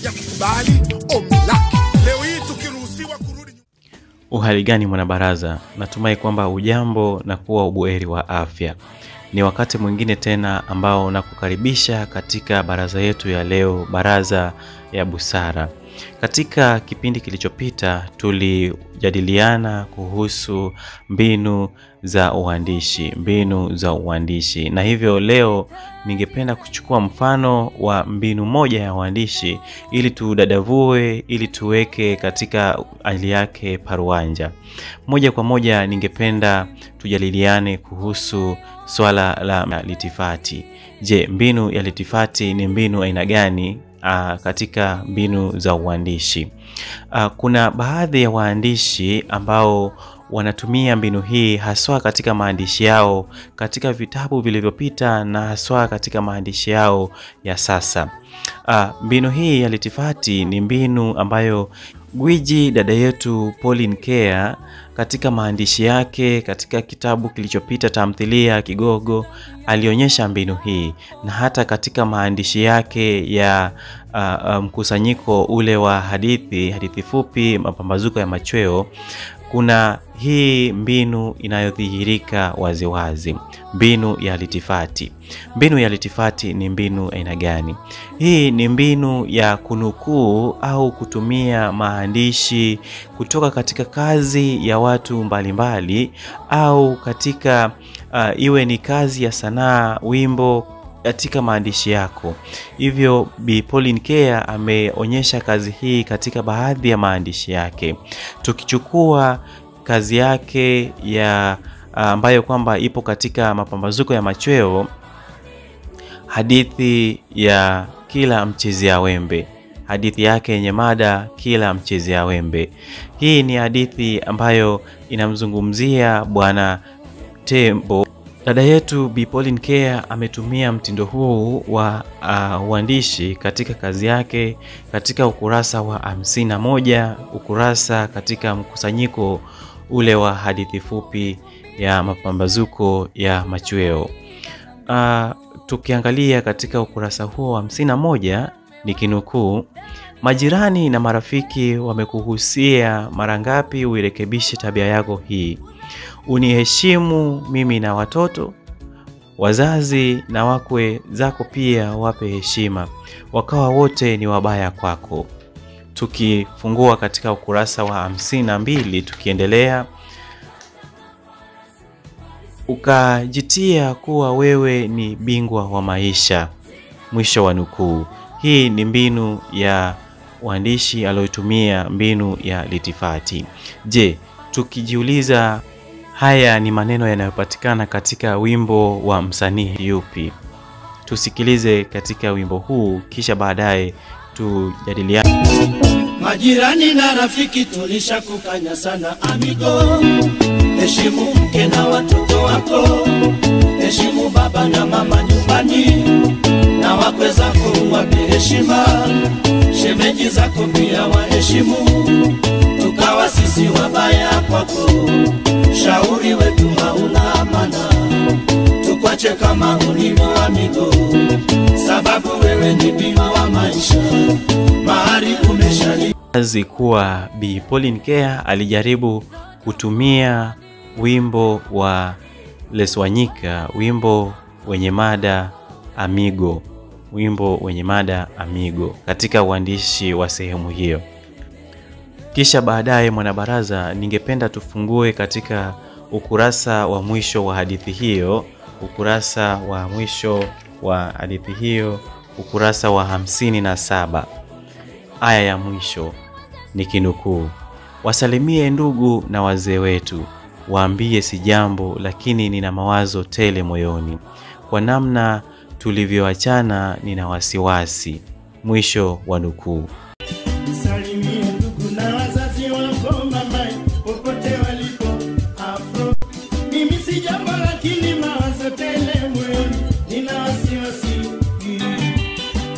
ya kukubali ombi lake. Leo hii tukiruhusiwa kurudi. Uhali gani mwanabaraza? Natumai kwamba ujambo na kuwa ubuheri wa afya. Ni wakati mwingine tena ambao nakukaribisha katika baraza yetu ya leo, baraza ya busara. Katika kipindi kilichopita tulijadiliana kuhusu mbinu za uandishi, na hivyo leo ningependa kuchukua mfano wa mbinu moja ya uandishi ili tudadavue, ili tuweke katika hali yake paruanja. Moja kwa moja ningependa tujadiliane kuhusu swala la litifati. Je, mbinu ya litifati ni mbinu aina gani katika mbinu za uandishi? Kuna baadhi ya waandishi ambao wanatumia mbinu hii haswa katika maandishi yao katika vitabu vilivyopita na haswa katika maandishi yao ya sasa. Mbinu hii ya litifati ni mbinu ambayo gwiji dada yetu Pauline Kea katika maandishi yake katika kitabu kilichopita Tamthilia Kigogo alionyesha mbinu hii, na hata katika maandishi yake ya mkusanyiko ule wa hadithi fupi Mapambazuko ya Machweo kuna hii mbinu inayodhihirika waziwazi, mbinu ya litifati. Mbinu ya litifati ni mbinu aina gani? Hii ni mbinu ya kunukuu au kutumia maandishi kutoka katika kazi ya watu mbalimbali au katika iwe ni kazi ya sanaa, wimbo katika maandishi yako. Hivyo Bi Pauline Kea ameonyesha kazi hii katika baadhi ya maandishi yake. Tukichukua kazi yake ya ambayo kwamba ipo katika Mapambazuko ya Machweo, hadithi ya Kila Mchezea Wembe, hadithi yake yenye mada Kila Mchezea Wembe. Hii ni hadithi ambayo inamzungumzia Bwana Tembo. Dada yetu Bi Pauline Kea ametumia mtindo huu wa uandishi katika kazi yake katika ukurasa wa 51, ukurasa katika mkusanyiko ule wa hadithi fupi ya Mapambazuko ya Machweo. Tukiangalia katika ukurasa huo wa 51 ni kinukuu: majirani na marafiki wamekuhusia mara ngapi uirekebishe tabia yako hii. Uniheshimu mimi na watoto, wazazi na wakwe zako pia wape heshima, wakawa wote ni wabaya kwako. Tukifungua katika ukurasa wa 52 tukiendelea: ukajitia kuwa wewe ni bingwa wa maisha. Mwisho wa nukuu. Hii ni mbinu ya uandishi aliyotumia, mbinu ya litifati. Je, tukijiuliza haya ni maneno yanayopatikana katika wimbo wa msanii yupi? Tusikilize katika wimbo huu kisha baadaye tujadiliane. Majirani na rafiki tulishakukanya sana amigo. Heshimu mke na watoto wako, heshimu baba na mama nyumbani, na wakwe zako wape heshima, shemeji zako pia waheshimu, tukawa sisi wabaya kwako. Shauri wetu hauna amana, tukwache kama ulivyo amigo, sababu wewe ni bingwa wa maisha, mahari umeshali. Kazi kuwa Bi Pauline Kea alijaribu kutumia wimbo wa Les Wanyika, wimbo wenye mada amigo, katika uandishi wa sehemu hiyo. Kisha baadaye mwanabaraza, ningependa tufungue katika ukurasa wa mwisho wa hadithi hiyo, ukurasa wa mwisho wa hadithi hiyo, ukurasa wa 57. Aya ya mwisho ni kinukuu: wasalimie ndugu na wazee wetu, waambie si jambo lakini nina mawazo tele moyoni, kwa namna tulivyoachana nina wasiwasi. Mwisho wa nukuu. Salimie ndugu na wazazi wako mama, popote walipo Afro. Mimi si jambo lakini mawazo tele moyoni, nina wasiwasi.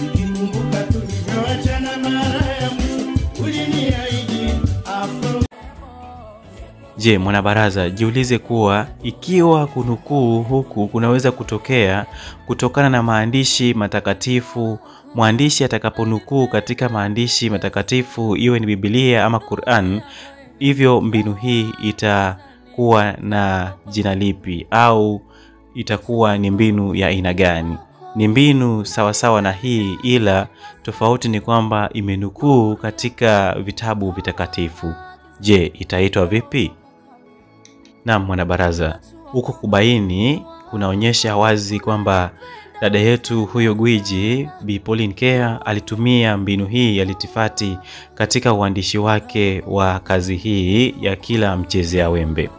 Nikikumbuka tulivyoachana mara ya mwisho, uliniahidi Afro. Je, mwanabaraza, jiulize kuwa ikiwa kunukuu huku kunaweza kutokea kutokana na maandishi matakatifu mwandishi atakaponukuu katika maandishi matakatifu, iwe ni Biblia ama Qur'an, hivyo mbinu hii itakuwa na jina lipi au itakuwa ni mbinu ya aina gani? Ni mbinu sawa na hii, ila tofauti ni kwamba imenukuu katika vitabu vitakatifu. Je, itaitwa vipi? Naam mwanabaraza, huko kubaini kunaonyesha wazi kwamba dada yetu huyo gwiji Bi Pauline Kea alitumia mbinu hii ya litifati katika uandishi wake wa kazi hii ya Kila Mchezea Wembe.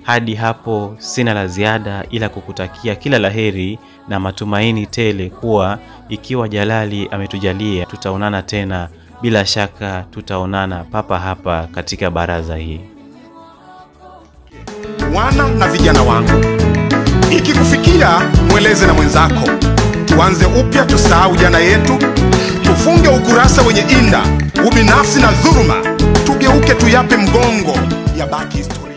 Hadi hapo sina la ziada ila kukutakia kila laheri na matumaini tele kuwa ikiwa Jalali ametujalia tutaonana tena. Bila shaka tutaonana papa hapa katika baraza hii. Wana na vijana wangu, ikikufikia mweleze na mwenzako. Tuanze upya, tusahau jana yetu, tufunge ukurasa wenye inda, ubinafsi na dhuluma, tugeuke tuyape mgongo, ya baki historia.